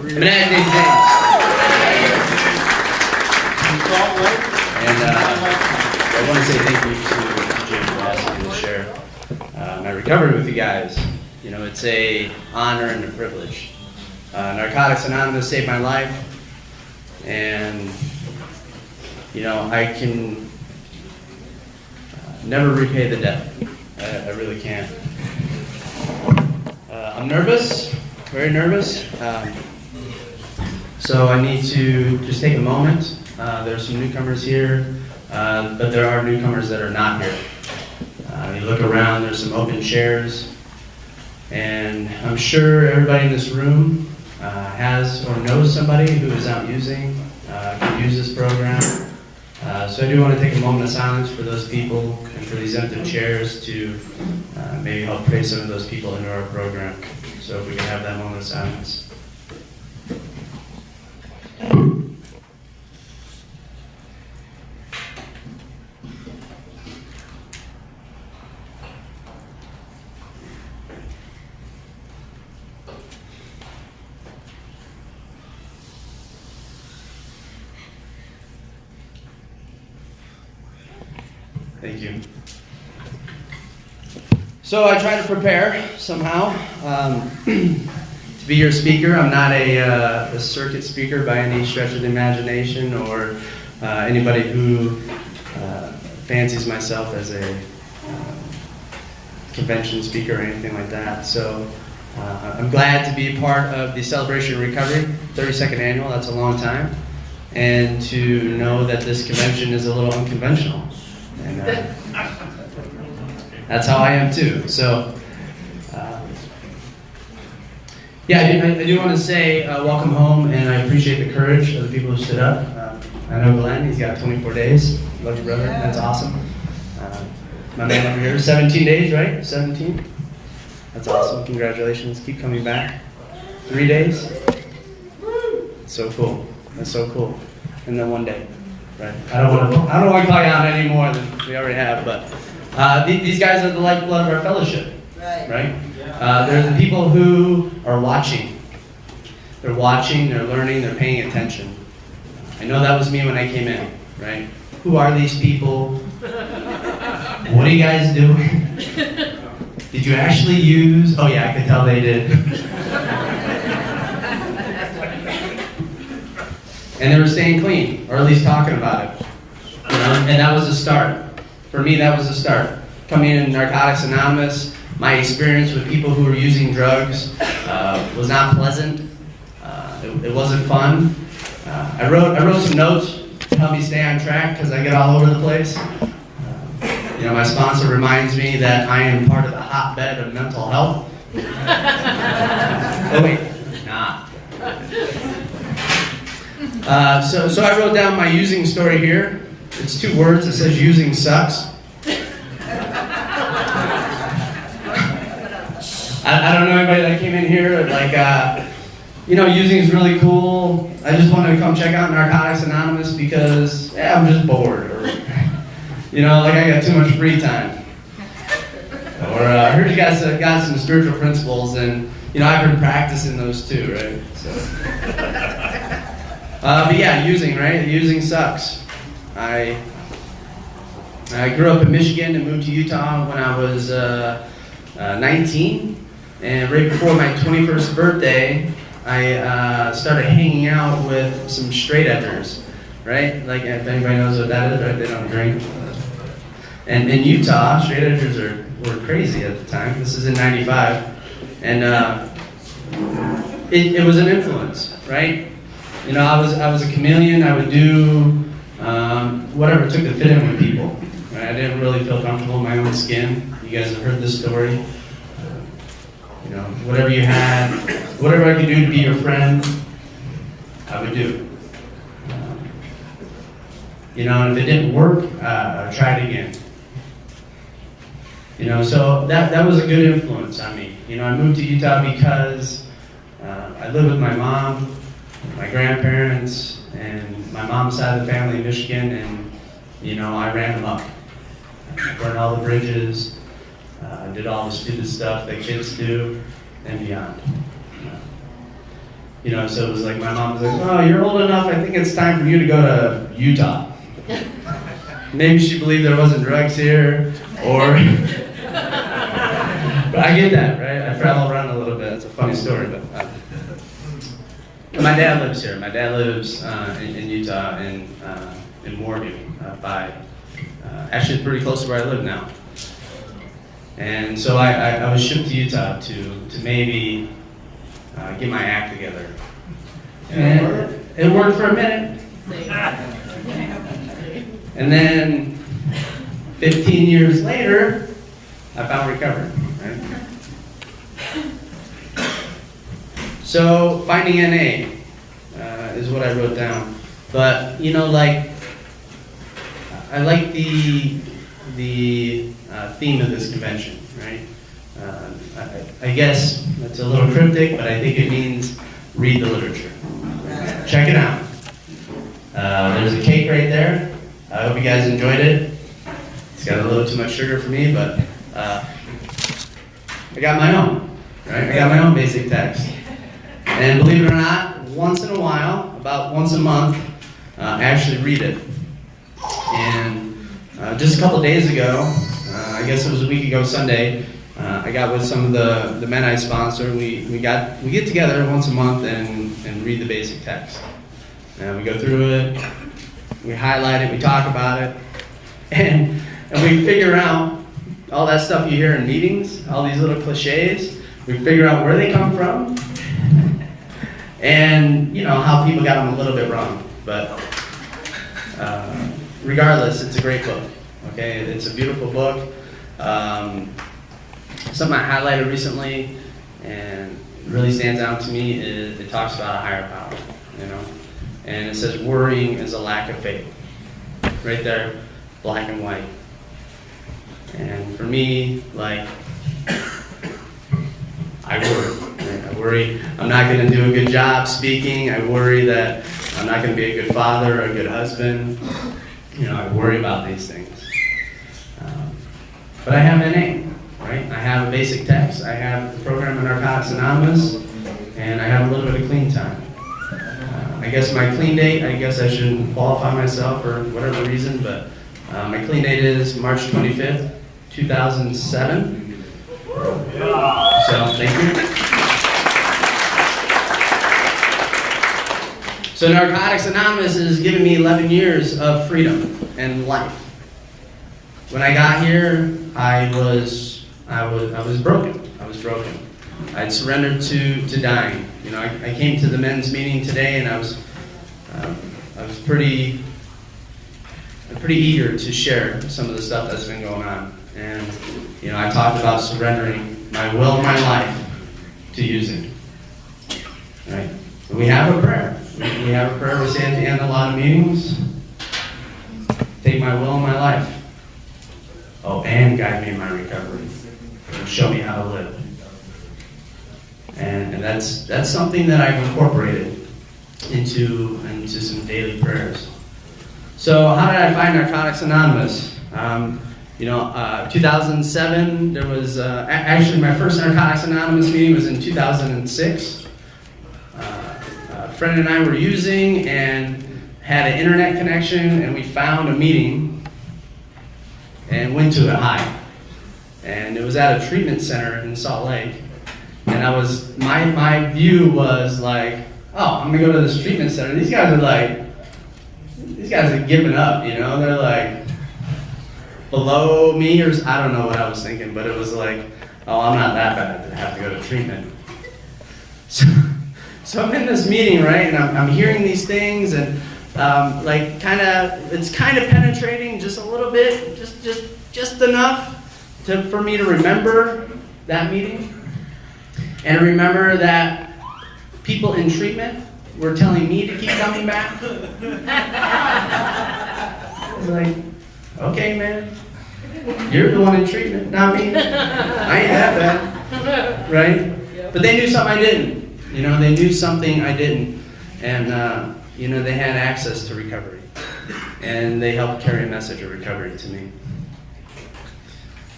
I'm an ad named James. And I want to say thank you to James for asking me to share my recovery with you guys. You know, it's a honor and a privilege. Narcotics Anonymous saved my life, and you know, I can never repay the debt. I really can't. I'm nervous, very nervous. So I need to just take a moment. There's some newcomers here, but there are newcomers that are not here. You look around, there's some open chairs, and I'm sure everybody in this room has or knows somebody who is out using, can use this program. So I do want to take a moment of silence for those people and for these empty chairs to maybe help pray some of those people into our program. So if we can have that moment of silence. Thank you. So I try to prepare somehow to be your speaker. I'm not a circuit speaker by any stretch of the imagination, or anybody who fancies myself as a convention speaker or anything like that. So I'm glad to be a part of the Celebration of Recovery, 32nd annual. That's a long time. And to know that this convention is a little unconventional. And that's how I am too. So, yeah, I do want to say welcome home, and I appreciate the courage of the people who stood up. I know Glenn, he's got 24 days. Love you, brother. That's awesome. My man over here, 17 days, right? 17? That's awesome. Congratulations. Keep coming back. 3 days? So cool. That's so cool. And then 1 day. Right. I don't want to call you out any more than we already have, but these guys are the lifeblood of our fellowship, right? They're the people who are watching. They're watching, they're learning, they're paying attention. I know that was me when I came in, right? Who are these people? What are you guys doing? Did you actually use? Oh yeah, I could tell they did. And they were staying clean, or at least talking about it. You know? And that was a start. For me, that was a start. Coming in Narcotics Anonymous, my experience with people who were using drugs was not pleasant. It wasn't fun. I wrote some notes to help me stay on track because I get all over the place. You know, my sponsor reminds me that I am part of the hotbed of mental health. Oh wait, nah. So I wrote down my using story here. It's 2 words. It says using sucks. I don't know anybody that came in here like, you know, using is really cool. I just wanted to come check out Narcotics Anonymous because I'm just bored, or you know, like I got too much free time. Or I heard you guys got some spiritual principles, and you know, I've been practicing those too, right? So. But yeah, using, right? Using sucks. I grew up in Michigan and moved to Utah when I was 19. And right before my 21st birthday, I started hanging out with some straight edgers, right? Like, if anybody knows what that is, right? They don't drink. And in Utah, straight edgers were crazy at the time. This is in 95. And it was an influence, right? You know, I was a chameleon. I would do whatever it took to fit in with people. Right? I didn't really feel comfortable in my own skin. You guys have heard this story. You know, whatever you had, whatever I could do to be your friend, I would do. You know, and if it didn't work, I'd try it again. You know, so that was a good influence on me. You know, I moved to Utah because I lived with my mom, my grandparents, and my mom's side of the family in Michigan, and you know, I ran them up. I burned all the bridges, did all the stupid stuff that kids do, and beyond. So it was like my mom was like, oh, you're old enough, I think it's time for you to go to Utah. Maybe she believed there wasn't drugs here, or... But I get that, right? I travel around a little bit. It's a funny story, but... My dad lives here. My dad lives in Utah, in Morgan, actually pretty close to where I live now. And so I was shipped to Utah to maybe get my act together. And it worked for a minute. And then 15 years later, I found recovery. Right? So finding NA is what I wrote down. But I like the theme of this convention, right? I guess that's a little cryptic, but I think it means read the literature. Check it out. There's a cake right there. I hope you guys enjoyed it. It's got a little too much sugar for me, but I got my own, right? I got my own basic text. And believe it or not, once in a while, about once a month, I actually read it. And just a couple days ago, I guess it was a week ago Sunday, I got with some of the men I sponsor. We get together once a month and read the basic text. And we go through it, we highlight it, we talk about it, and we figure out all that stuff you hear in meetings, all these little cliches. We figure out where they come from, and how people got them a little bit wrong. But regardless, it's a great book. Okay, it's a beautiful book. Something I highlighted recently and really stands out to me is it talks about a higher power, and it says worrying is a lack of faith. Right there, black and white. And for me, I worry. Right? I worry I'm not going to do a good job speaking. I worry that I'm not going to be a good father or a good husband. I worry about these things. But I have NA, right? I have a basic text. I have the program in Narcotics Anonymous, and I have a little bit of clean time. I guess my clean date, I guess I shouldn't qualify myself for whatever reason, but my clean date is March 25th, 2007. So, thank you. So Narcotics Anonymous has given me 11 years of freedom and life. When I got here, I was broken. I was broken. I'd surrendered to dying. I came to the men's meeting today, and I was pretty eager to share some of the stuff that's been going on. And I talked about surrendering my will and my life to using. Right? We have a prayer. We have a prayer we say at the end of a lot of meetings. Take my will and my life. Oh, and guide me in my recovery. And show me how to live. And that's something that I've incorporated into some daily prayers. So how did I find Narcotics Anonymous? 2007, there was actually my first Narcotics Anonymous meeting was in 2006. A friend and I were using and had an internet connection, and we found a meeting and went to it high. And it was at a treatment center in Salt Lake. And my view was like, oh, I'm gonna go to this treatment center. These guys are giving up, they're like below me, or I don't know what I was thinking, but it was like, oh, I'm not that bad to have to go to treatment. So I'm in this meeting, right, and I'm hearing these things, and it's kind of penetrating just a little bit, just enough for me to remember that meeting. And I remember that people in treatment were telling me to keep coming back. I was like, okay, man, you're the one in treatment, not me. I ain't that bad, right? But they knew something I didn't. They knew something I didn't. And, they had access to recovery. And they helped carry a message of recovery to me.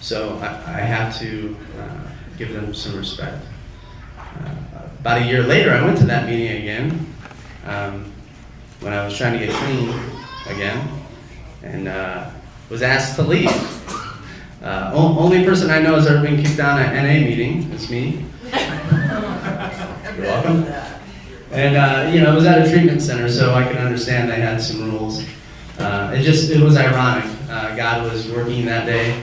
So I have to give them some respect. About a year later, I went to that meeting again when I was trying to get clean again, and was asked to leave. Only person I know has ever been kicked out at an NA meeting is me. You're welcome. And it was at a treatment center, so I can understand they had some rules. It was ironic. God was working that day,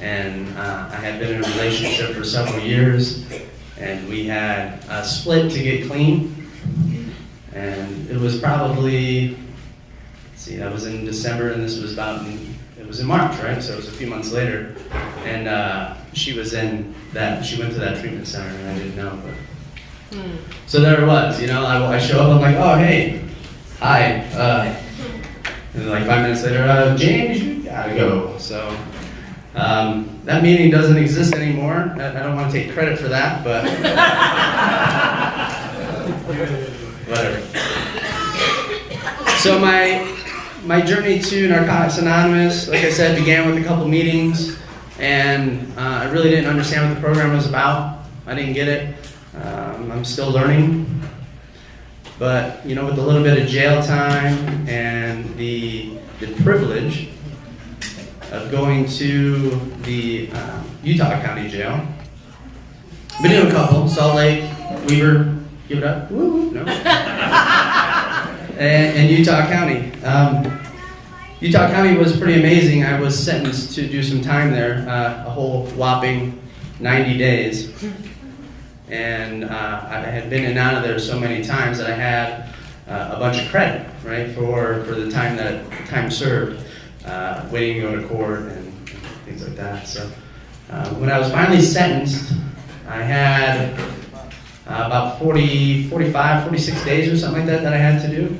and I had been in a relationship for several years, and we had split to get clean. And it was probably, that was in December, and this was it was in March, right? So it was a few months later, and she went to that treatment center, and I didn't know, but. So there it was, I show up, I'm like, oh, hey, hi. And like 5 minutes later, James, you gotta go. So that meeting doesn't exist anymore. I don't want to take credit for that, but whatever. So my journey to Narcotics Anonymous, like I said, began with a couple meetings, and I really didn't understand what the program was about. I didn't get it. I'm still learning, but with a little bit of jail time and the privilege of going to the Utah County Jail. Been to a couple: Salt Lake, Weber, give it up, woo, no, and Utah County. Utah County was pretty amazing. I was sentenced to do some time there, a whole whopping 90 days. And I had been in and out of there so many times that I had a bunch of credit, right, for the time served, waiting to go to court and things like that. So when I was finally sentenced, I had about 46 days or something like that I had to do.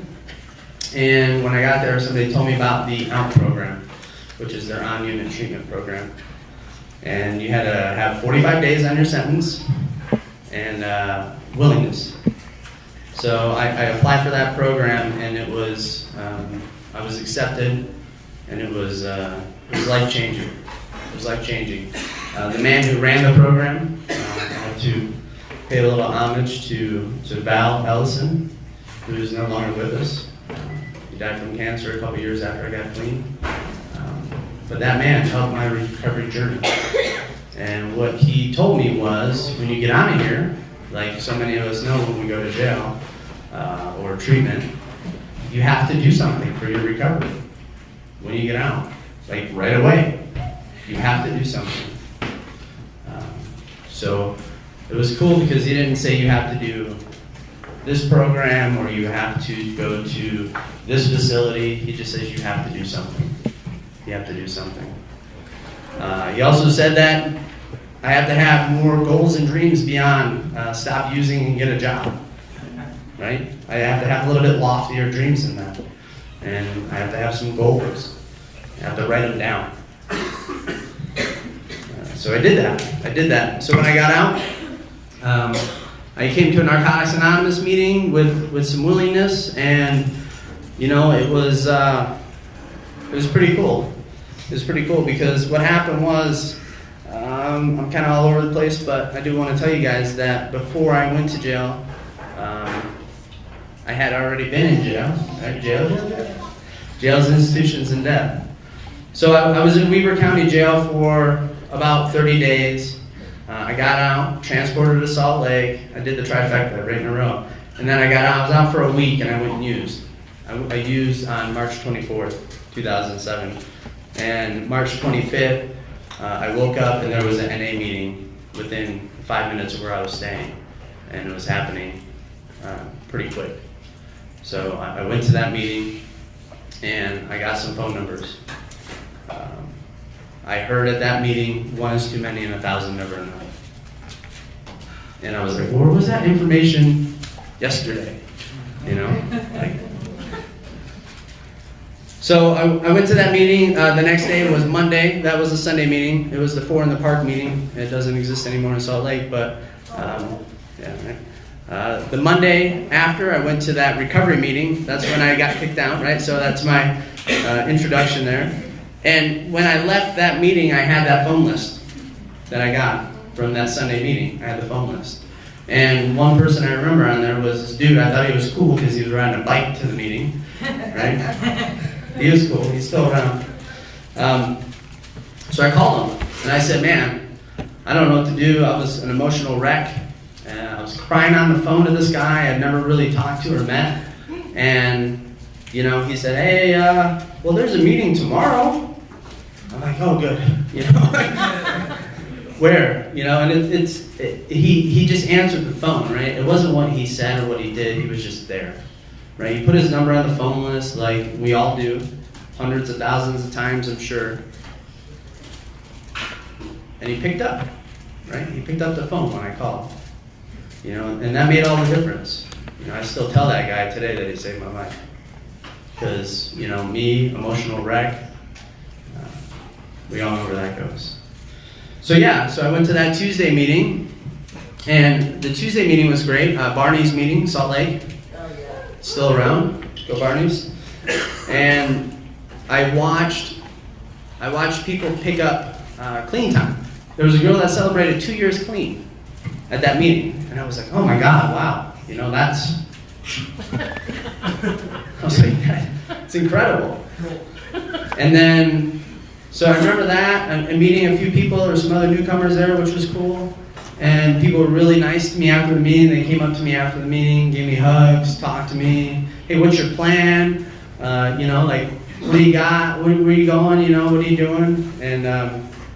And when I got there, somebody told me about the OUT program, which is their on-unit treatment program. And you had to have 45 days on your sentence and willingness. So I applied for that program, and it was I was accepted, and it was life-changing. It was life-changing. The man who ran the program, I have to pay a little homage to Val Ellison, who is no longer with us. He died from cancer a couple years after I got clean. But that man helped my recovery journey. And what he told me was, when you get out of here, like so many of us know when we go to jail or treatment, you have to do something for your recovery. When you get out, like right away, you have to do something. So it was cool because he didn't say you have to do this program or you have to go to this facility. He just says you have to do something. You have to do something. He also said that I have to have more goals and dreams beyond stop using and get a job, right? I have to have a little bit loftier dreams than that. And I have to have some goals. I have to write them down. So I did that. So when I got out, I came to a Narcotics Anonymous meeting with some willingness, and it was pretty cool. It was pretty cool because what happened was, I'm kind of all over the place, but I do want to tell you guys that before I went to jail, I had already been in jail. Right? Jails, institutions, and death. So I was in Weber County Jail for about 30 days. I got out, transported to Salt Lake. I did the trifecta right in a row. And then I got out. I was out for a week, and I went and used. I used on March 24th, 2007. And March 25th, I woke up and there was an NA meeting within 5 minutes of where I was staying. And it was happening pretty quick. So I went to that meeting and I got some phone numbers. I heard at that meeting, 1 is too many and 1,000 never enough. And I was like, where was that information yesterday? So I went to that meeting. The next day was Monday. That was a Sunday meeting. It was the 4 in the Park meeting. It doesn't exist anymore in Salt Lake, but the Monday after, I went to that recovery meeting. That's when I got kicked out, right? So that's my introduction there. And when I left that meeting, I had that phone list that I got from that Sunday meeting. I had the phone list. And one person I remember on there was this dude. I thought he was cool because he was riding a bike to the meeting, right? He was cool. He's still around. So I called him, and I said, man, I don't know what to do. I was an emotional wreck. I was crying on the phone to this guy I'd never really talked to or met. And, you know, he said, hey, well, there's a meeting tomorrow. I'm like, oh, good. You know, where? You know, and he just answered the phone, right? It wasn't what he said or what he did. He was just there, right? He put his number on the phone list like we all do, hundreds of thousands of times, I'm sure. And he picked up, right? He picked up the phone when I called, you know, and that made all the difference. You know, I still tell that guy today that he saved my life. Because, you know, me, emotional wreck, we all know where that goes. So yeah, so I went to that Tuesday meeting, and the Tuesday meeting was great. Barney's meeting, Salt Lake, still around. Go Barney's. And I watched people pick up clean time. There was a girl that celebrated 2 years clean at that meeting, and I was like, oh my God, wow, you know, that's. I was like, it's incredible. And then, so I remember that, and meeting a few people. There were some other newcomers there, which was cool. And people were really nice to me after the meeting. They came up to me after the meeting, gave me hugs, talked to me. Hey, what's your plan? You know, like, what do you got? Where are you going? You know, what are you doing? And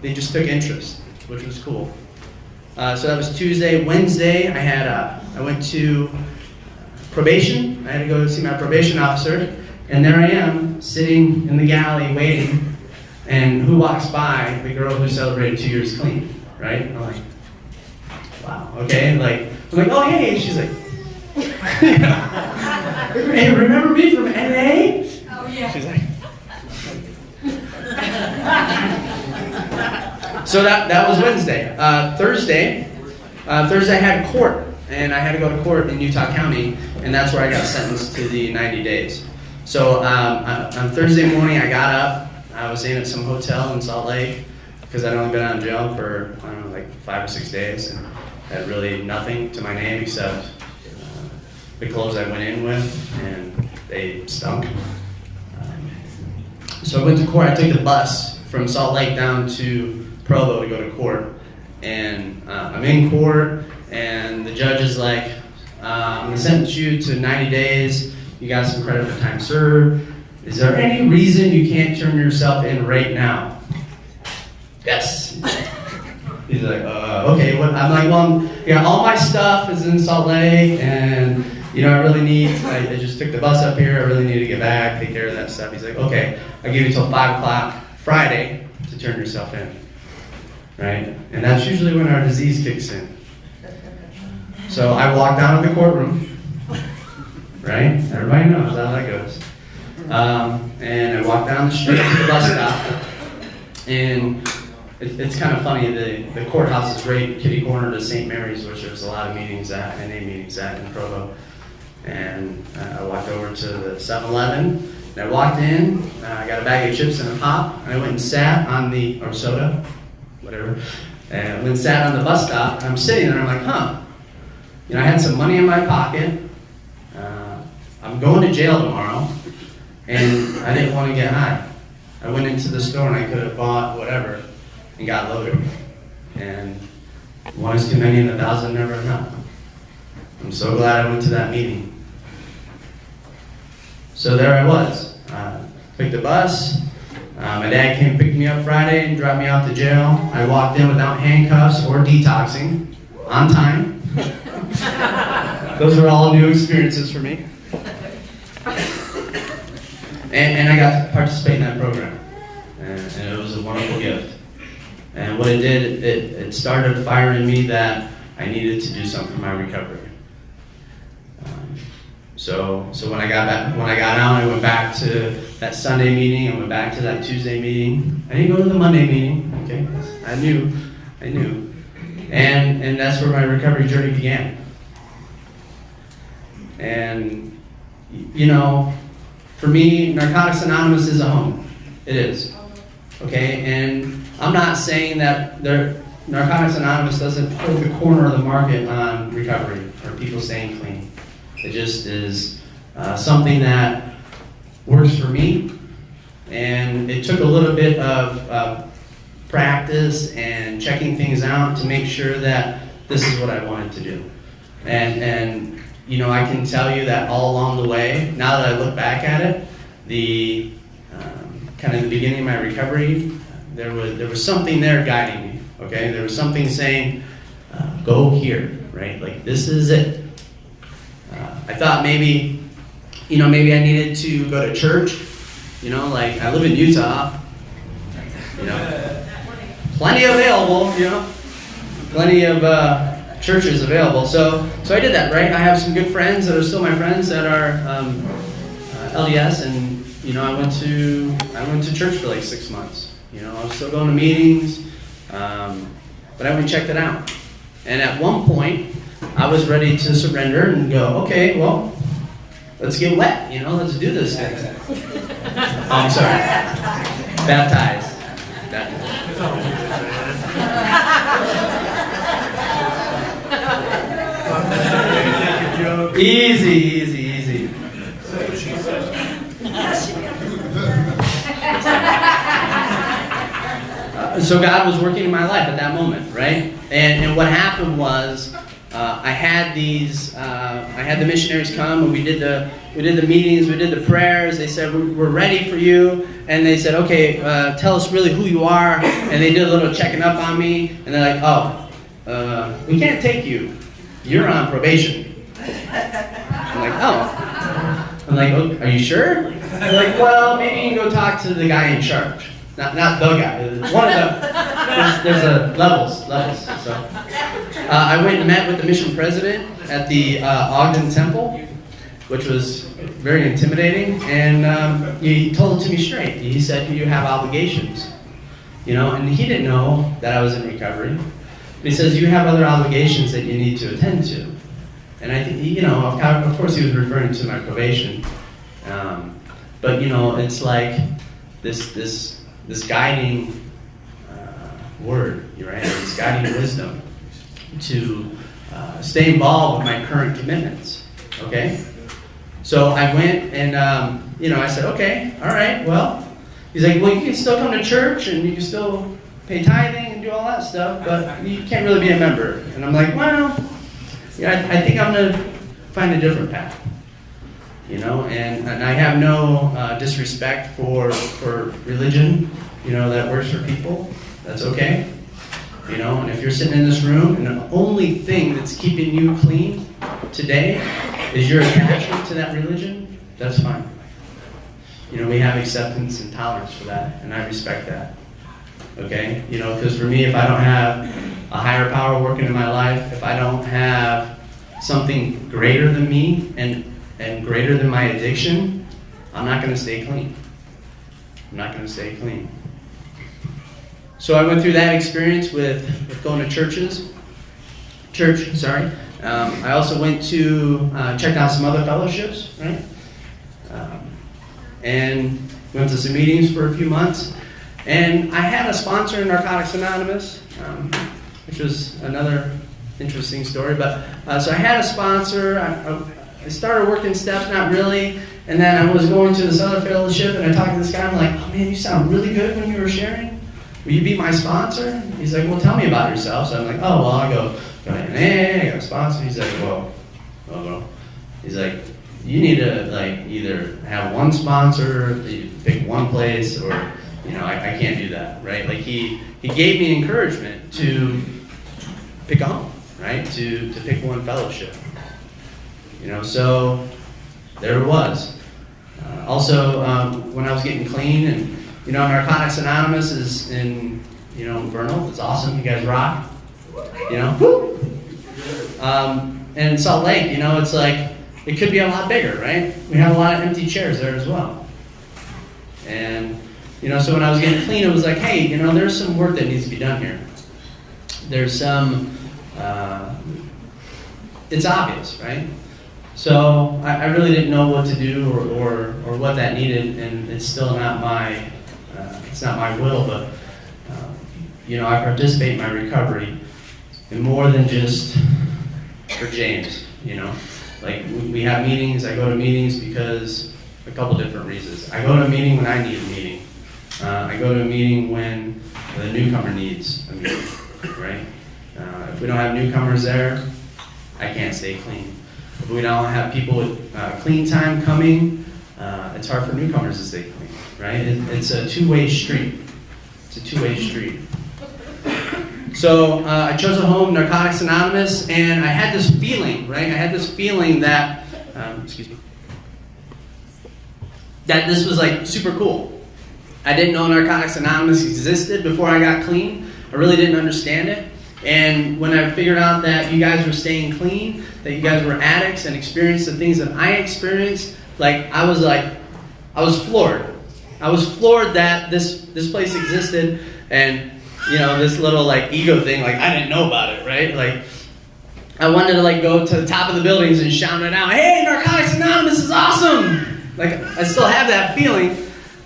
they just took interest, which was cool. So that was Tuesday. Wednesday, I went to probation. I had to go see my probation officer. And there I am, sitting in the galley waiting. And who walks by? The girl who celebrated 2 years clean, right? I'm like, wow, okay. Like, I'm like, oh, hey. And she's like, hey, remember me from NA? Oh, yeah. She's like, so that was Wednesday. Thursday I had court, and I had to go to court in Utah County, and that's where I got sentenced to the 90 days. So on Thursday morning, I got up. I was staying at some hotel in Salt Lake because I'd only been out of jail for, I don't know, like 5 or 6 days, and had really nothing to my name except the clothes I went in with, and they stunk. So I went to court. I took the bus from Salt Lake down to Provo to go to court, and I'm in court, and the judge is like, I'm going to sentence you to 90 days. You got some credit for time served. Is there any reason you can't turn yourself in right now? Yes. He's like, okay. What? I'm like, well, yeah, all my stuff is in Salt Lake, and you know, I just took the bus up here. I really need to get back, take care of that stuff. He's like, okay, I'll give you till 5 o'clock Friday to turn yourself in, right? And that's usually when our disease kicks in. So I walked out of the courtroom, right? Everybody knows how that goes. And I walked down the street to the bus stop, and it's kind of funny. The courthouse is right kitty corner to St. Mary's, which there's a lot of meetings at, NA meetings at in Provo. And I walked over to the 7-Eleven, and I walked in. I got a bag of chips and a pop, and I went and sat on or soda, whatever. And I went and sat on the bus stop. And I'm sitting there, and I'm like, huh. You know, I had some money in my pocket. I'm going to jail tomorrow. And I didn't want to get high. I went into the store and I could have bought whatever and got loaded. And one is too many and 1,000 never enough. I'm so glad I went to that meeting. So there I was. Took the bus. My dad came and picked me up Friday and dropped me off to jail. I walked in without handcuffs or detoxing, on time. Those are all new experiences for me. And I got to participate in that program, and it was a wonderful gift. And what it did, it started firing me that I needed to do something for my recovery. So when I got out, I went back to that Sunday meeting. I went back to that Tuesday meeting. I didn't go to the Monday meeting. Okay, I knew, and that's where my recovery journey began. And you know. For me, Narcotics Anonymous is a home. It is. Okay? And I'm not saying that Narcotics Anonymous doesn't hold the corner of the market on recovery or people staying clean. It just is something that works for me, and it took a little bit of practice and checking things out to make sure that this is what I wanted to do. And you know, I can tell you that all along the way, now that I look back at it, the kind of the beginning of my recovery, there was something there guiding me. Okay, there was something saying, go here, right? Like, this is it. I thought maybe I needed to go to church. You know, like, I live in Utah. You know, plenty available. You know, plenty of churches available. So I did that, right? I have some good friends that are still my friends that are LDS, and you know, I went to church for like 6 months. You know, I was still going to meetings. But I went and checked it out. And at one point, I was ready to surrender and go, okay, well, let's get wet, you know, let's do this thing. Oh, I'm sorry. Baptized. Easy. So God was working in my life at that moment, right? And what happened was, I had the missionaries come, and we did the meetings, we did the prayers. They said, we're ready for you, and they said, okay, tell us really who you are. And they did a little checking up on me, and they're like, oh, we can't take you. You're on probation. I'm like, oh. I'm like, oh, are you sure? They're like, well, maybe you can go talk to the guy in charge. Not the guy. One of them. There's levels. So I went and met with the mission president at the Ogden Temple, which was very intimidating. And he told it to me straight. He said, "You have obligations," you know. And he didn't know that I was in recovery. But he says, "You have other obligations that you need to attend to." And I think, you know, of course, he was referring to my probation. But you know, it's like this guiding word, right? This guiding wisdom to stay involved with my current commitments. Okay, so I went and you know, I said, okay, all right, well, he's like, well, you can still come to church and you can still pay tithing and do all that stuff, but you can't really be a member. And I'm like, well, yeah, I think I'm gonna find a different path. You know, and I have no disrespect for religion, you know, that works for people. That's okay. You know, and if you're sitting in this room and the only thing that's keeping you clean today is your attachment to that religion, that's fine. You know, we have acceptance and tolerance for that, and I respect that. Okay? You know, because for me, if I don't have a higher power working in my life, if I don't have something greater than me and greater than my addiction, I'm not going to stay clean. I'm not going to stay clean. So I went through that experience with going to church. I also went to check out some other fellowships, right? And went to some meetings for a few months. And I had a sponsor in Narcotics Anonymous, which was another interesting story. But so I had a sponsor. I started working steps, not really, and then I was going to this other fellowship, and I talked to this guy. I'm like, oh man, you sound really good when you were sharing. Will you be my sponsor? He's like, well, tell me about yourself. So I'm like, oh, well, I go I got a sponsor. He's like, well. He's like, you need to like either have one sponsor, you pick one place, or you know, I can't do that, right? Like he gave me encouragement to pick a home, right? To pick one fellowship. You know, so there it was. Also, when I was getting clean, and you know, Narcotics Anonymous is in, you know, Vernal. It's awesome. You guys rock. You know, woo. And in Salt Lake, you know, it's like it could be a lot bigger, right? We have a lot of empty chairs there as well. And you know, so when I was getting clean, it was like, hey, you know, there's some work that needs to be done here. There's some. It's obvious, right? So I really didn't know what to do or what that needed, and it's still not my it's not my will, but I participate in my recovery in more than just for James, Like, we have meetings, I go to meetings because a couple different reasons. I go to a meeting when I need a meeting. I go to a meeting when the newcomer needs a meeting, right? If we don't have newcomers there, I can't stay clean. If we don't have people with clean time coming, it's hard for newcomers to stay clean, right? It's a two-way street. It's a two-way street. So I chose a home, Narcotics Anonymous, and I had this feeling, right? I had this feeling that, that this was like super cool. I didn't know Narcotics Anonymous existed before I got clean. I really didn't understand it. And when I figured out that you guys were staying clean, that you guys were addicts and experienced the things that I experienced, I was floored. I was floored that this place existed, and this little ego thing, I didn't know about it, right? I wanted to go to the top of the buildings and shout it out, "Hey, Narcotics Anonymous is awesome!" I still have that feeling.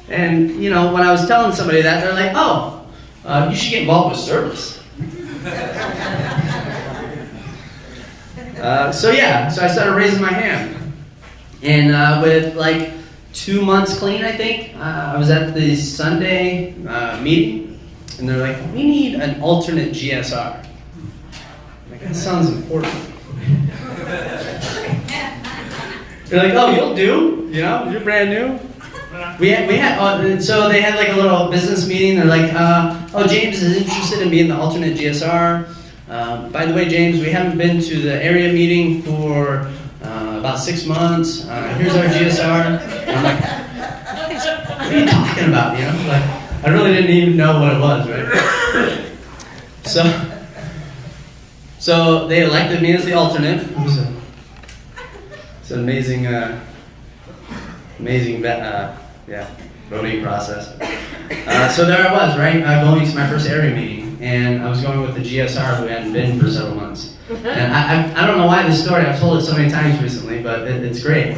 And when I was telling somebody that, they're like, "Oh, you should get involved with service." So I started raising my hand, and with 2 months clean, I think, I was at the Sunday meeting, and they're like, "We need an alternate GSR." That sounds important. They're like, "Oh, you'll do, you're brand new." We had so they had a little business meeting. They're like, "Oh, James is interested in being the alternate GSR. By the way, James, we haven't been to the area meeting for about 6 months. Here's our GSR." And I'm like, "What are you talking about?" I really didn't even know what it was, right? So they elected me as the alternate. It's an amazing, voting process. So there I was, right, going to my first area meeting, and I was going with the GSR who hadn't been for several months. And I don't know why this story, I've told it so many times recently, but it's great.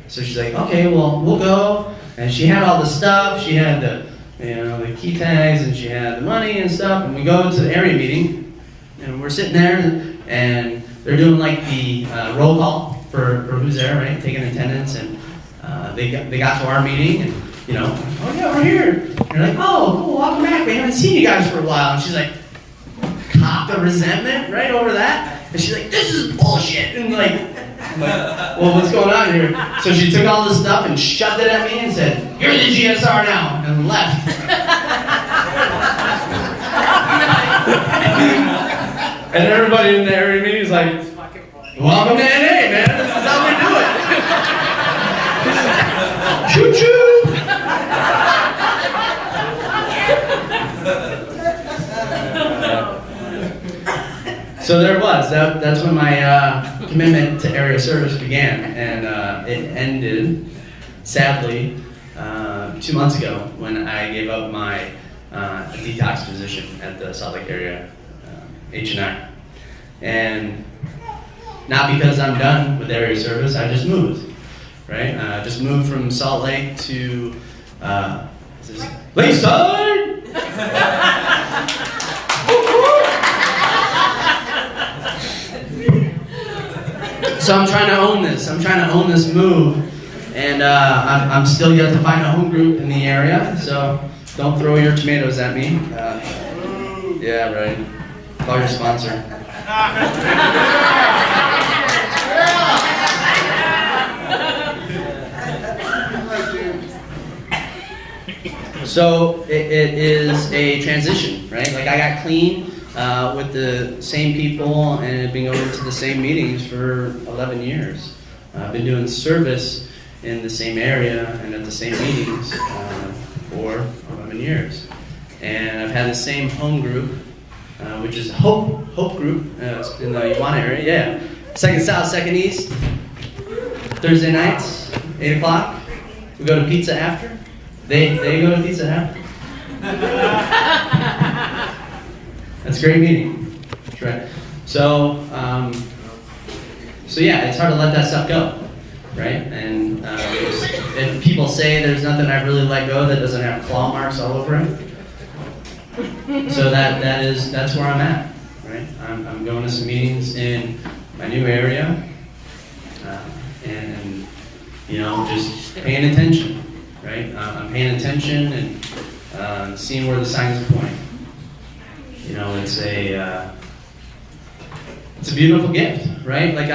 So she's like, "Okay, well, we'll go." And she had all the stuff. She had the key tags, and she had the money and stuff. And we go to the area meeting, and we're sitting there, and they're doing the roll call for who's there, right, taking attendance. And they got to our meeting, and "Oh yeah, we're here." And they're like, "Oh, cool, welcome back. We haven't seen you guys for a while." And she's like, copped a resentment right over that, and she's like, "This is bullshit." And I'm like, "Well, what's going on here?" So she took all this stuff and shoved it at me and said, "You're the GSR now," and left. And everybody in the area meeting is like, "Welcome to NA, man. This is how we do it." Choo choo! So there it was. That's when my commitment to area service began, and it ended, sadly, 2 months ago when I gave up my detox position at the Salt Lake area H&I. And not because I'm done with area service, I just moved. Right? Just moved from Salt Lake to Lakeside. So I'm trying to own this. I'm trying to own this move, and I'm still yet to find a home group in the area. So don't throw your tomatoes at me. Yeah, right. Call your sponsor. So it is a transition, right? I got clean with the same people and have been going to the same meetings for 11 years. I've been doing service in the same area and at the same meetings for 11 years. And I've had the same home group, which is Hope Group in the Iwana area. Yeah, 2nd South, 2nd East. Thursday nights, 8 o'clock. We go to pizza after. They go to pizza after. That's a great meeting. That's right. So yeah, it's hard to let that stuff go, right? And if people say there's nothing I've really let go that doesn't have claw marks all over it, So that's where I'm at, right? I'm going to some meetings in my new area, and just paying attention, right? I'm paying attention and seeing where the signs are pointing. It's a beautiful gift, right? Like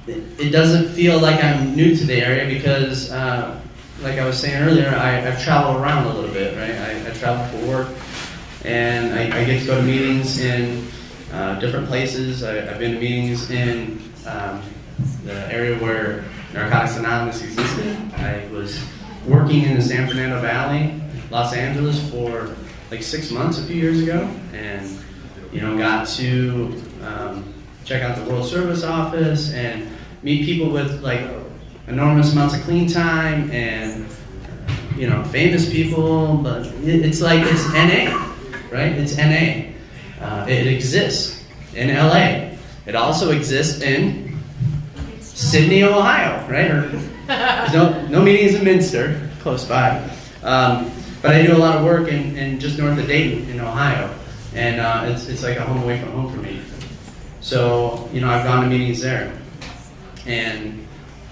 it doesn't feel like I'm new to the area because, like I was saying earlier, I've traveled around a little bit, right? I travel for work, and I get to go to meetings in different places. I've been to meetings in the area where Narcotics Anonymous existed. I was working in the San Fernando Valley, Los Angeles, for like 6 months a few years ago, and got to check out the World Service Office and meet people with like enormous amounts of clean time and famous people. But it's NA, right? It's NA. It exists in LA. It also exists in Sydney, Ohio, right? There's no meetings in Minster, close by. But I do a lot of work in just north of Dayton in Ohio, and it's like a home away from home for me. So I've gone to meetings there, and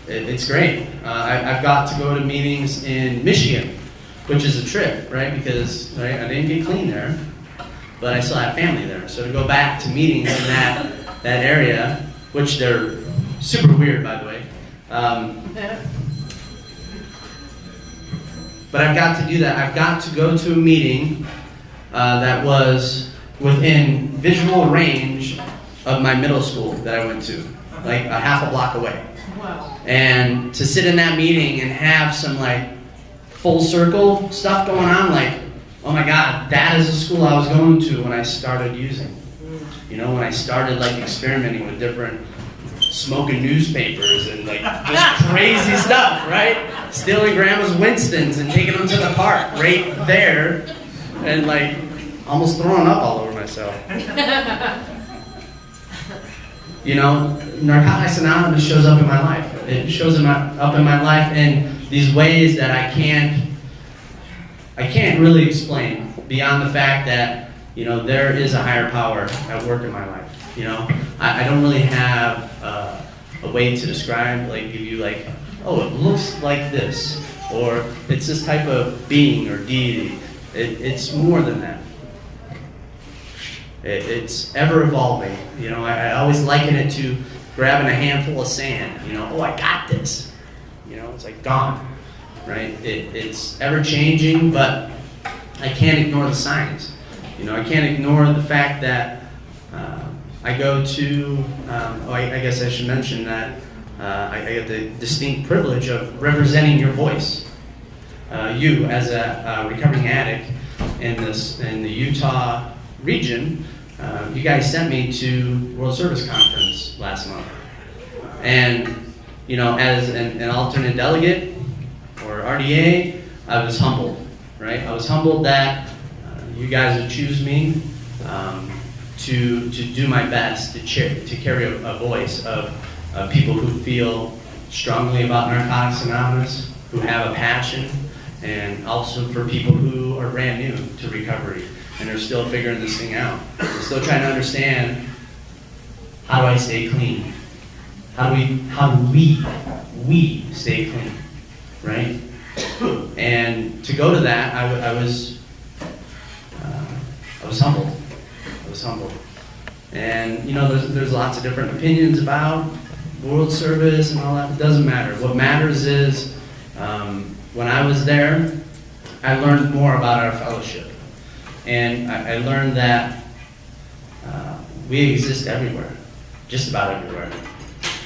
it's great. I've got to go to meetings in Michigan, which is a trip, right? Because I didn't get clean there, but I still have family there. So to go back to meetings in that area, which they're super weird, by the way. But I've got to do that. I've got to go to a meeting that was within visual range of my middle school that I went to, like a half a block away. Wow. And to sit in that meeting and have some like full circle stuff going on, like, oh my God, that is a school I was going to when I started using. When I started like experimenting with different smoking newspapers and like just crazy stuff, right? Stealing grandma's Winstons and taking them to the park right there, and like almost throwing up all over myself. Narcotics Anonymous shows up in my life. It shows up in my life in these ways that I can't really explain beyond the fact that there is a higher power at work in my life. I don't really have a way to describe, like give you like, oh, it looks like this, or it's this type of being or deity. It's more than that. It's ever evolving. I always liken it to grabbing a handful of sand. Oh, I got this. It's like gone, right? It's ever changing, but I can't ignore the signs. I can't ignore the fact that I go to, I guess I should mention that I get the distinct privilege of representing your voice. You, as a recovering addict in the Utah region, you guys sent me to World Service Conference last month. And, as an alternate delegate or RDA, I was humbled, right? I was humbled that you guys would choose me to do my best to carry a voice of people who feel strongly about Narcotics Anonymous, who have a passion, and also for people who are brand new to recovery and are still figuring this thing out. They're still trying to understand, how do I stay clean? How do we stay clean, right? And to go to that, I was humbled. I was humbled. And there's lots of different opinions about world service and all that. It doesn't matter. What matters is when I was there, I learned more about our fellowship. And I learned that we exist everywhere, just about everywhere.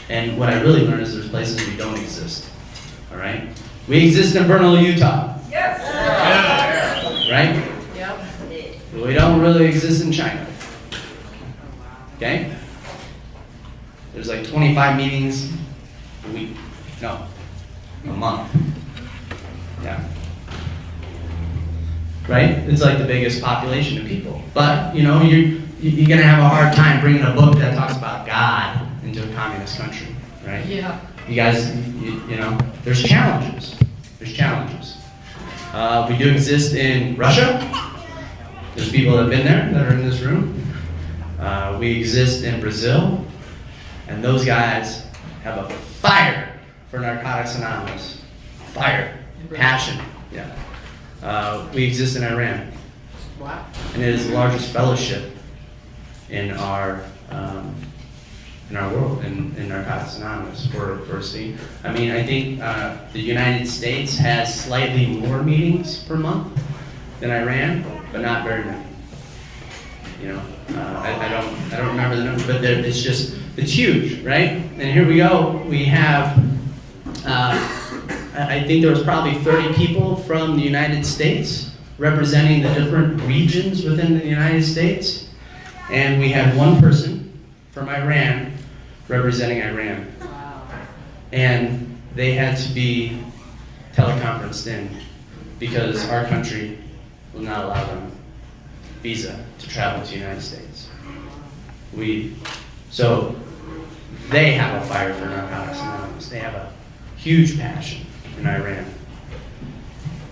And what I really learned is there's places we don't exist. All right? We exist in Vernal, Utah. Yes. Right? Yep. We don't really exist in China. Okay? There's like 25 meetings a week. No, a month. Yeah. Right? It's like the biggest population of people. But, you're going to have a hard time bringing a book that talks about God into a communist country. Right? Yeah. You guys, there's challenges. There's challenges. We do exist in Russia. There's people that have been there that are in this room. We exist in Brazil, and those guys have a fire for Narcotics Anonymous. Fire, passion, yeah. We exist in Iran. Wow. And it is the largest fellowship in our world, in Narcotics Anonymous, for a scene. I mean, I think the United States has slightly more meetings per month than Iran, but not very many. You know, I don't remember the number, but it's huge, right? And here we go. We have, I think there was probably 30 people from the United States representing the different regions within the United States, and we had one person from Iran representing Iran. Wow. And they had to be teleconferenced in because our country will not allow them visa to travel to the United States. So they have a fire for Narcotics Anonymous. They have a huge passion in Iran.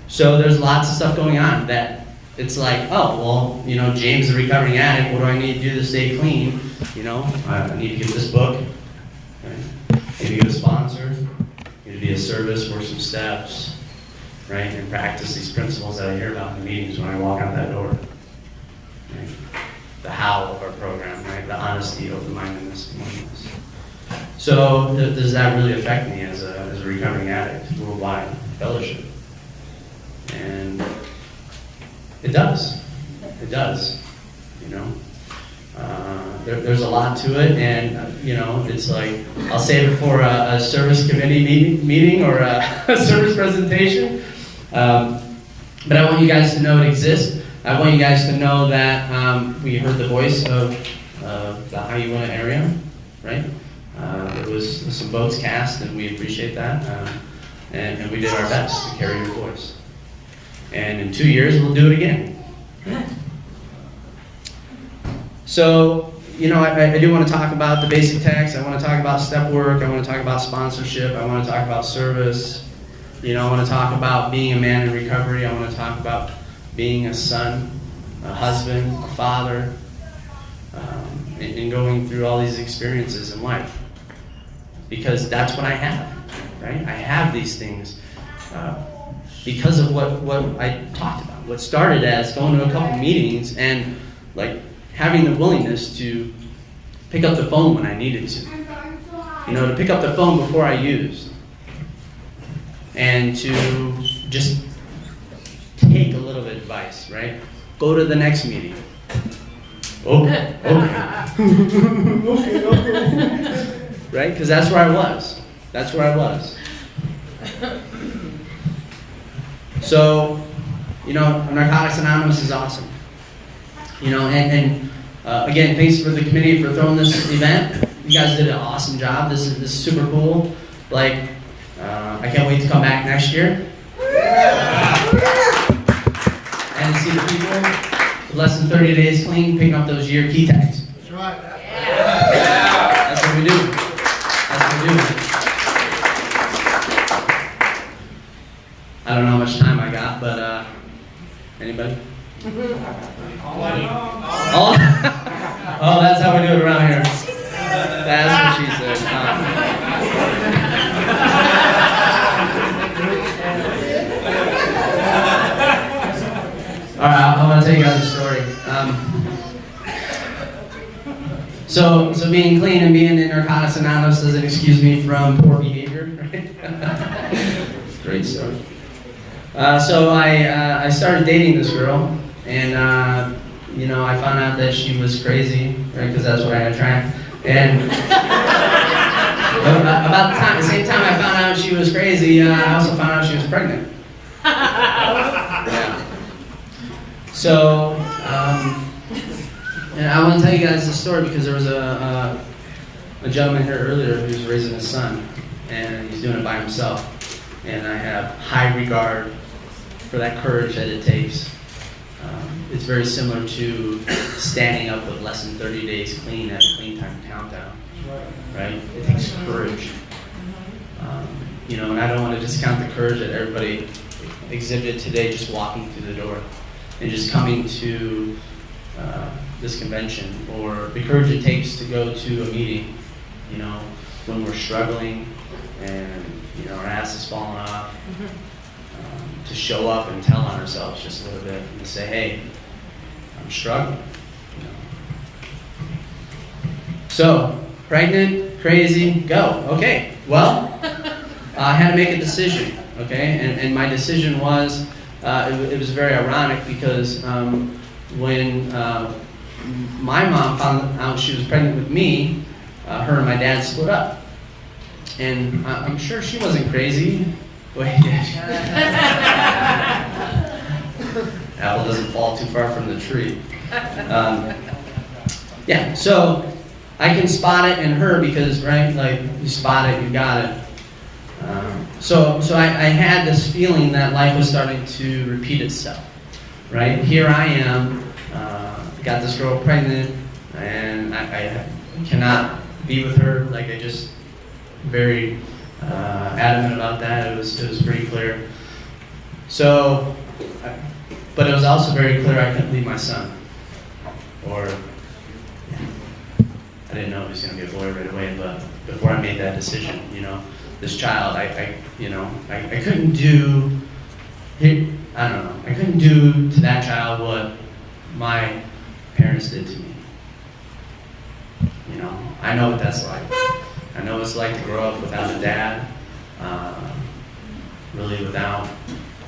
So there's lots of stuff going on that it's like, oh, well, you know, James, the recovering addict, what do I need to do to stay clean? You know, I need to get this book, right? Maybe get a sponsor, need to be a service, work some steps, right? And practice these principles that I hear about in the meetings when I walk out that door. Right? The how of our program, right? The honesty, open-mindedness, and oneness. So does that really affect me as a recovering addict, worldwide fellowship? And it does. It does. You know, there's a lot to it, and you know, it's like I'll save it for a service committee meeting or a service presentation. But I want you guys to know it exists. I want you guys to know that we heard the voice of the Hayuana area, right? There was some votes cast, and we appreciate that. And we did our best to carry your voice. And in 2 years, we'll do it again. So, you know, I do want to talk about the basic text. I want to talk about step work. I want to talk about sponsorship. I want to talk about service. You know, I want to talk about being a man in recovery. I want to talk about being a son, a husband, a father, and going through all these experiences in life. Because that's what I have, right? I have these things because of what I talked about. What started as going to a couple meetings and like having the willingness to pick up the phone when I needed to. You know, to pick up the phone before I used. And to just take a little bit of advice, right? Go to the next meeting. Okay. Right? Because that's where I was. That's where I was. So, you know, Narcotics Anonymous is awesome. You know, and again, thanks for the committee for throwing this event. You guys did an awesome job. This is super cool. Like, I can't wait to come back next year. And see the people with less than 30 days clean picking up those year key tags. That's right. That's what we do. That's what we do. I don't know how much time I got, but anybody? Oh, oh, that's how we do it around here. That's what she said. All right, I want to tell you guys a story. So being clean and being in Narcotics Anonymous doesn't excuse me from poor behavior, right? Great story. So I started dating this girl, and you know, I found out that she was crazy, right? Because that's what I attract. And about the same time I found out she was crazy, I also found out she was pregnant. Yeah. So, and I want to tell you guys this story because there was a gentleman here earlier who was raising his son, and he's doing it by himself. And I have high regard for that courage that it takes. It's very similar to standing up with less than 30 days clean at a clean time countdown, right? It takes courage. You know, and I don't want to discount the courage that everybody exhibited today just walking through the door. in just coming to this convention, or the courage it takes to go to a meeting, when we're struggling and our ass is falling off, to show up and tell on ourselves just a little bit and to say, hey, I'm struggling. So, pregnant, crazy, go. Okay, well, I had to make a decision, okay? And my decision was, it was very ironic because when my mom found out she was pregnant with me, her and my dad split up. And I'm sure she wasn't crazy. Wait, apple doesn't fall too far from the tree. Yeah, so I can spot it in her because, right, like you spot it, you got it. So I had this feeling that life was starting to repeat itself, right? Here I am, got this girl pregnant, and I cannot be with her. Like I just very adamant about that. It was pretty clear. So, but it was also very clear I couldn't leave my son. Or I didn't know it was going to be a boy right away, but before I made that decision, this child, I couldn't do, I couldn't do to that child what my parents did to me. I know what that's like. I know what it's like to grow up without a dad, really without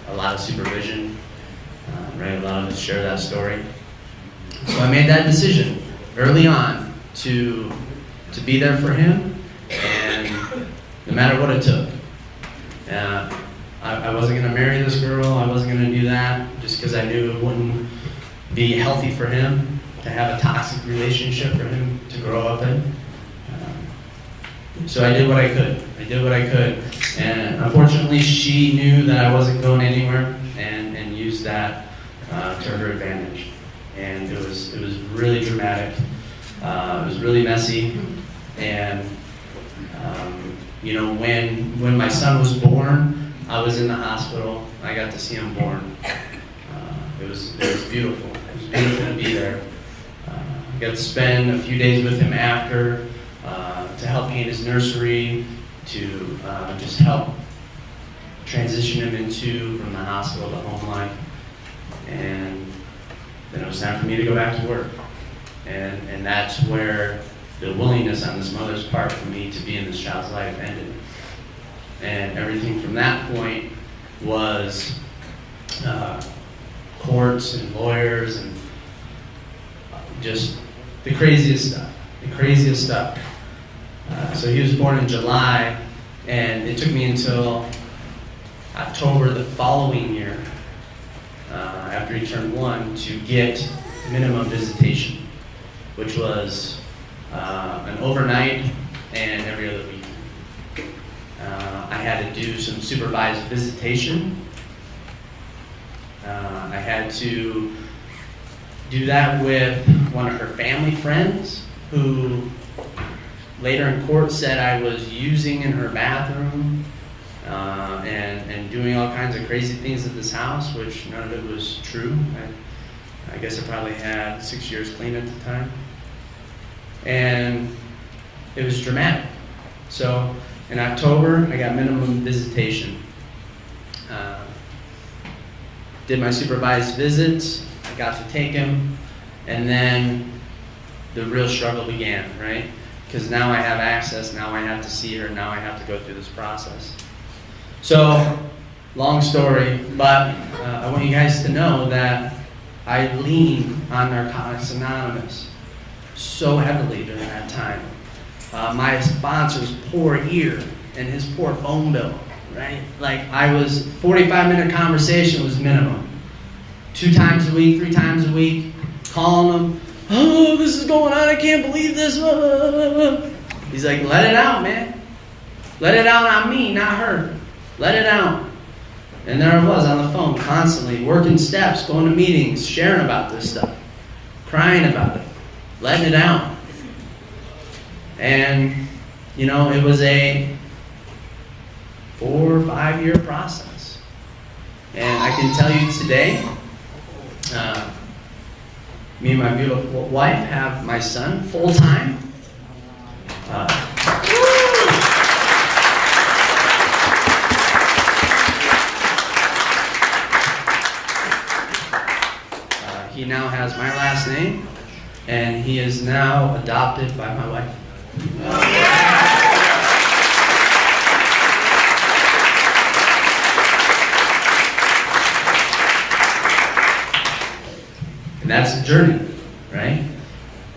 a lot of supervision. Right, a lot of us share that story. So I made that decision early on to be there for him, and no matter what it took. I wasn't going to marry this girl. I wasn't going to do that just because I knew it wouldn't be healthy for him to have a toxic relationship for him to grow up in. So I did what I could. And unfortunately, she knew that I wasn't going anywhere and used that to her advantage. And it was really dramatic. It was really messy. And when my son was born, I was in the hospital. I got to see him born. It was beautiful. It was beautiful to be there. I got to spend a few days with him after to help paint his nursery, to just help transition him from the hospital to home life. And then it was time for me to go back to work. And that's where the willingness on this mother's part for me to be in this child's life ended. And everything from that point was courts and lawyers and just the craziest stuff. So he was born in July, and it took me until October the following year, after he turned 1, to get minimum visitation, which was an overnight and every other week. I had to do some supervised visitation. I had to do that with one of her family friends who later in court said I was using in her bathroom and doing all kinds of crazy things at this house, which none of it was true. I guess I probably had 6 years clean at the time. And it was dramatic. So in October, I got minimum visitation. Did my supervised visits. I got to take him. And then the real struggle began, right? Because now I have access, now I have to see her, now I have to go through this process. So, long story, but I want you guys to know that I leaned on Narcotics Anonymous so heavily during that time. My sponsor's poor ear and his poor phone bill, right? Like 45-minute conversation was minimum. 2 times a week, 3 times a week, calling him, oh, this is going on, I can't believe this. He's like, let it out, man. Let it out on me, not her. Let it out. And there I was on the phone constantly, working steps, going to meetings, sharing about this stuff, crying about it, letting it out. And, it was a 4 or 5 year process. And I can tell you today, me and my beautiful wife have my son full-time. He now has my last name, and he is now adopted by my wife. And that's the journey, right?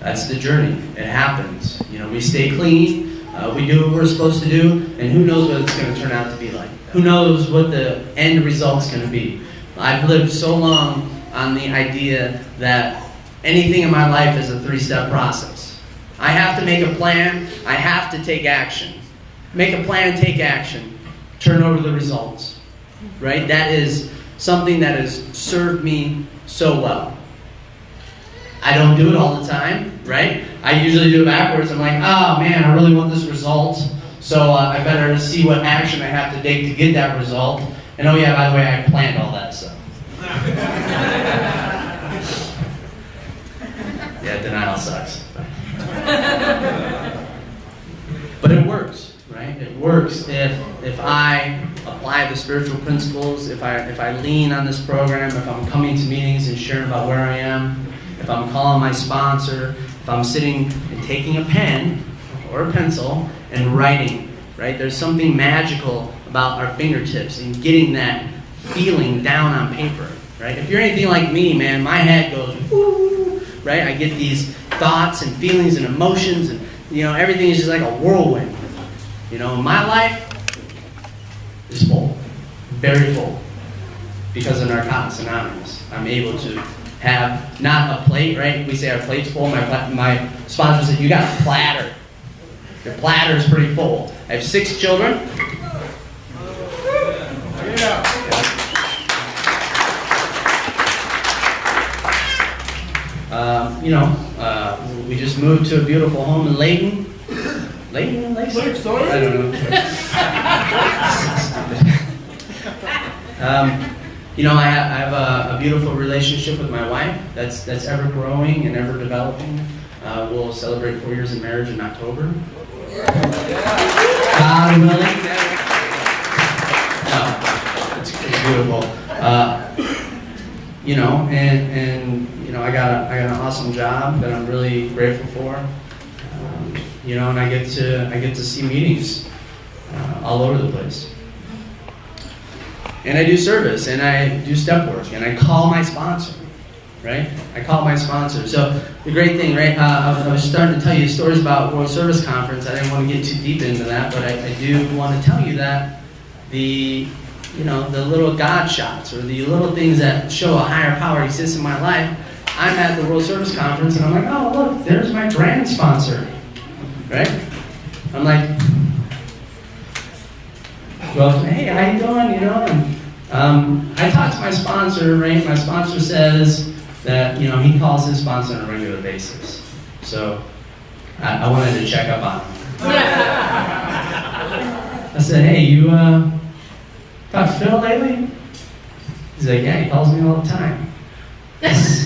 That's the journey. It happens. You know, we stay clean, we do what we're supposed to do, and who knows what it's going to turn out to be like. Who knows what the end result's going to be. I've lived so long on the idea that anything in my life is a 3-step process. I have to make a plan, I have to take action. Make a plan, take action, turn over the results. Right? That is something that has served me so well. I don't do it all the time, right? I usually do it backwards. I'm like, oh man, I really want this result, so I better see what action I have to take to get that result. And oh yeah, by the way, I planned all that stuff. Yeah, denial sucks. But it works, right? It works if I apply the spiritual principles, if I lean on this program, if I'm coming to meetings and sharing about where I am, if I'm calling my sponsor, if I'm sitting and taking a pen or a pencil and writing, right? There's something magical about our fingertips and getting that feeling down on paper, right? If you're anything like me, man, my head goes woo, right? I get these thoughts and feelings and emotions, and you know, everything is just like a whirlwind. You know, my life is full, very full, because of Narcotics Anonymous. I'm able to have not a plate, right? We say our plate's full. My sponsor said, you got a platter. Your platter is pretty full. I have 6 children. We just moved to a beautiful home in Layton. Layton? I don't know. I have a beautiful relationship with my wife that's ever growing and ever developing. We'll celebrate 4 years of marriage in October. God willing. It's beautiful. I got an awesome job that I'm really grateful for. And I get to see meetings all over the place. And I do service, and I do step work, and I call my sponsor, right? I call my sponsor. So the great thing, right? I was starting to tell you stories about World Service Conference. I didn't want to get too deep into that, but I do want to tell you that the little God shots or the little things that show a higher power exists in my life. I'm at the World Service Conference, and I'm like, oh look, there's my grand sponsor, right? I'm like, well, hey, how you doing? And I talked to my sponsor, right? My sponsor says that he calls his sponsor on a regular basis. So I wanted to check up on him. I said, hey, you talked to Phil lately? He's like, yeah, he calls me all the time. Yes.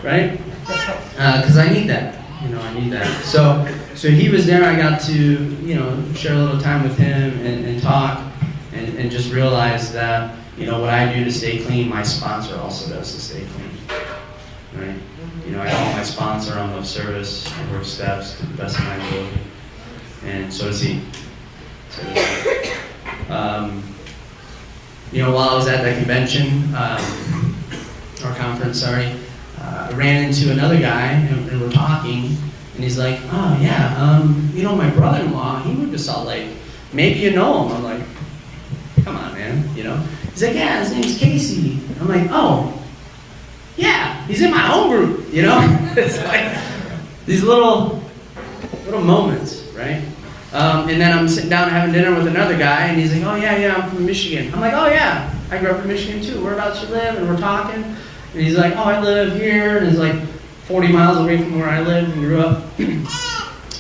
Right? Because I need that. I need that. So he was there. I got to, share a little time with him and talk and just realize that, what I do to stay clean, my sponsor also does to stay clean. Right? I call my sponsor on love service, I work steps to the best of my ability. And so does he. While I was at that convention, or conference, I ran into another guy and we're talking. And he's like, oh yeah, my brother-in-law, he moved to Salt Lake. Maybe you know him. I'm like, come on, man, He's like, yeah, his name's Casey. I'm like, oh, yeah, he's in my home group, It's like these little moments, right? And then I'm sitting down having dinner with another guy, and he's like, oh yeah, I'm from Michigan. I'm like, oh yeah, I grew up in Michigan too. Whereabouts you live? And we're talking. And he's like, oh, I live here. And it's like 40 miles away from where I lived and grew up.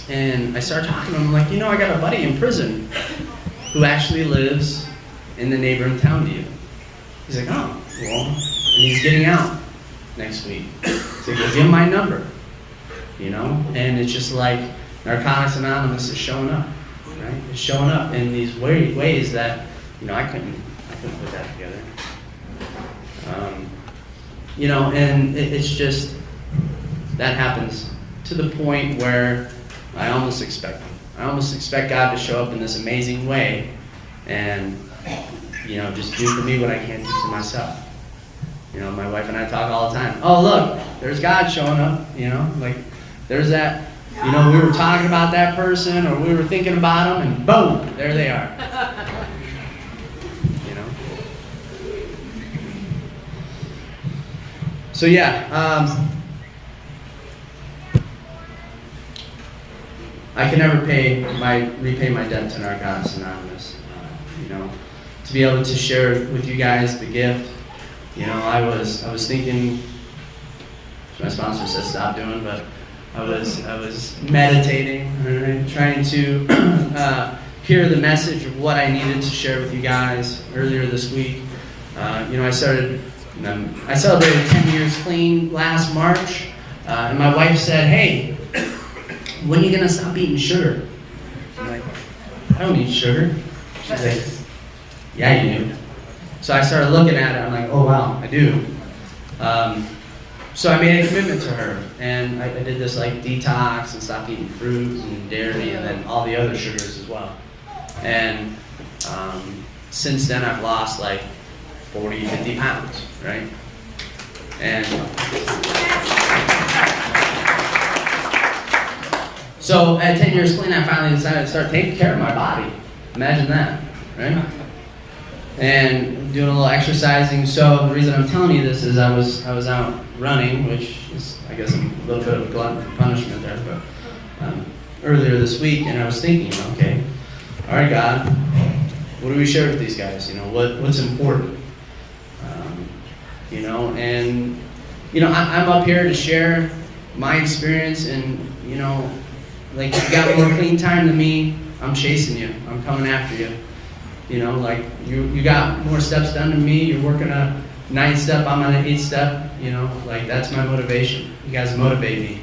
And I started talking to him, I'm like, I got a buddy in prison who actually lives in the neighboring town to you. He's like, oh, well, and he's getting out. next week. So give him my number, you know? And it's just like Narcotics Anonymous is showing up, right? It's showing up in these ways that, you know, I couldn't put that together. You know, and it's just, that happens to the point where I almost expect it. I almost expect God to show up in this amazing way and, you know, just do for me what I can't do for myself. You know, my wife and I talk all the time. Oh, look, there's God showing up, you know, like there's that, you know, we were talking about that person or we were thinking about them and boom, there they are. You know? So yeah, I can never repay my debt to Narcotics Anonymous. You know, to be able to share with you guys the gift. You know, I was thinking. My sponsor said stop doing, but I was meditating, right, trying to hear the message of what I needed to share with you guys earlier this week. You know, I celebrated 10 years clean last March, and my wife said, "Hey, when are you gonna stop eating sugar?" I'm like, "I don't eat sugar." She's like, "Yeah, you do." So I started looking at it. I'm like, "Oh wow, I do." So I made a commitment to her, and I did this like detox and stopped eating fruit and dairy and then all the other sugars as well. And since then I've lost like 40, 50 pounds, right? And so at 10 years clean, I finally decided to start taking care of my body. Imagine that, right? And doing a little exercising. So the reason I'm telling you this is I was out running, which is, I guess, a little bit of a glutton for punishment there, but earlier this week, and I was thinking, okay, all right, God, what do we share with these guys? You know, what's important? You know, and you know, I'm up here to share my experience, and you know, like you got more clean time than me, I'm chasing you, I'm coming after you. You know, like you got more steps done than me, you're working a 9-step, I'm on an 8-step, you know, like that's my motivation. You guys motivate me.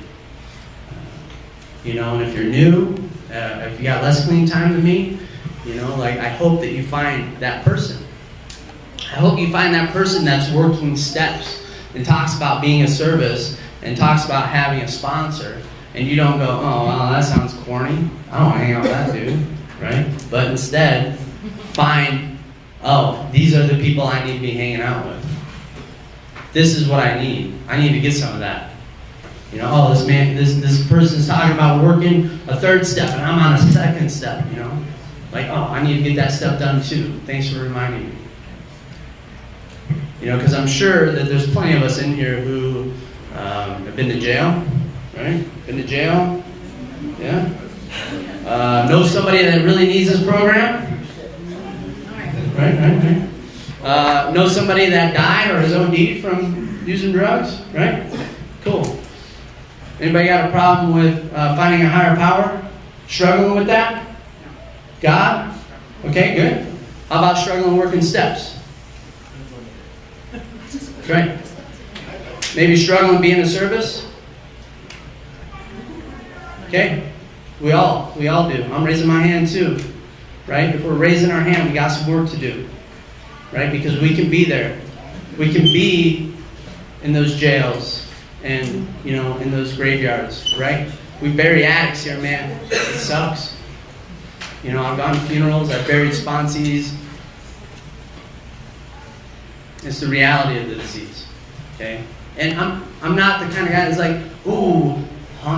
You know, and if you're new, if you got less clean time than me, you know, like I hope that you find that person. I hope you find that person that's working steps and talks about being a service and talks about having a sponsor, and you don't go, oh, well, that sounds corny. I don't want to hang out with that dude, right? But instead, find, oh, these are the people I need to be hanging out with. This is what I need. I need to get some of that. You know, oh, this person's talking about working a 3rd step, and I'm on a 2nd step, you know? Like, oh, I need to get that step done too. Thanks for reminding me. You know, because I'm sure that there's plenty of us in here who have been to jail, right? Been to jail, yeah? Know somebody that really needs this program? Right. Know somebody that died or has OD'd from using drugs, right? Cool. Anybody got a problem with finding a higher power? Struggling with that? God? Okay, good. How about struggling working steps? Right. Maybe struggling being a service? Okay. We all do. I'm raising my hand too. Right? If we're raising our hand, we got some work to do. Right? Because we can be there. We can be in those jails and, you know, in those graveyards, right? We bury addicts here, man. It sucks. You know, I've gone to funerals, I've buried sponsees. It's the reality of the disease, okay? And I'm not the kind of guy that's like, ooh,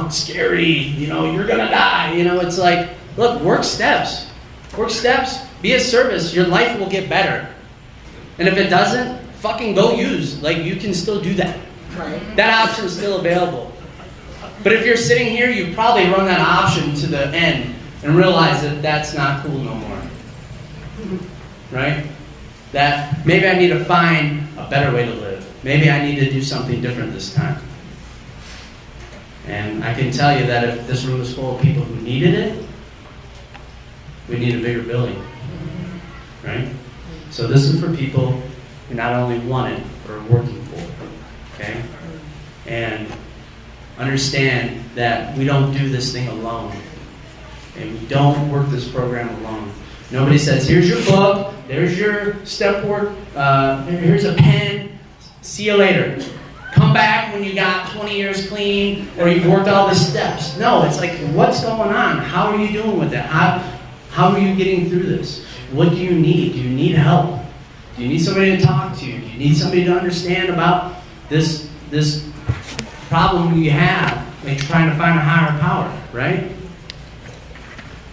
scary, you know, you're gonna die. You know, it's like, look, work steps. Work steps, be a service, your life will get better. And if it doesn't, fucking go use. Like, you can still do that. Right. That option is still available. But if you're sitting here, you've probably run that option to the end and realized that that's not cool no more. Right? That maybe I need to find a better way to live. Maybe I need to do something different this time. And I can tell you that if this room was full of people who needed it, we need a bigger building. Right? So this is for people who not only want it, but are working for it. Okay? and understand that we don't do this thing alone. And we don't work this program alone. Nobody says, here's your book, there's your step work, here's a pen, see you later. Come back when you got 20 years clean, or you've worked all the steps. No, it's like, what's going on? How are you doing with that? How are you getting through this? What do you need? Do you need help? Do you need somebody to talk to? Do you need somebody to understand about this problem you have, like trying to find a higher power, right?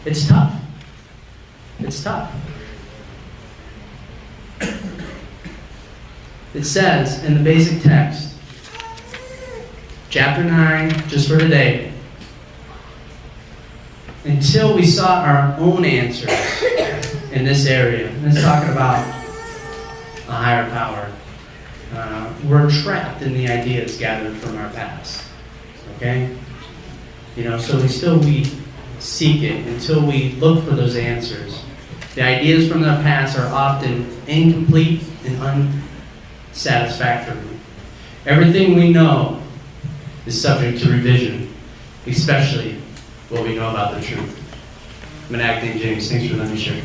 It's tough. It's tough. It says in the basic text, chapter 9, just for today, until we sought our own answers in this area, and it's talking about a higher power, we're trapped in the ideas gathered from our past. Okay? So we seek it until we look for those answers. The ideas from the past are often incomplete and unsatisfactory. Everything we know is subject to revision, especially what we know about the truth. I'm an acting James. Thanks for letting me share.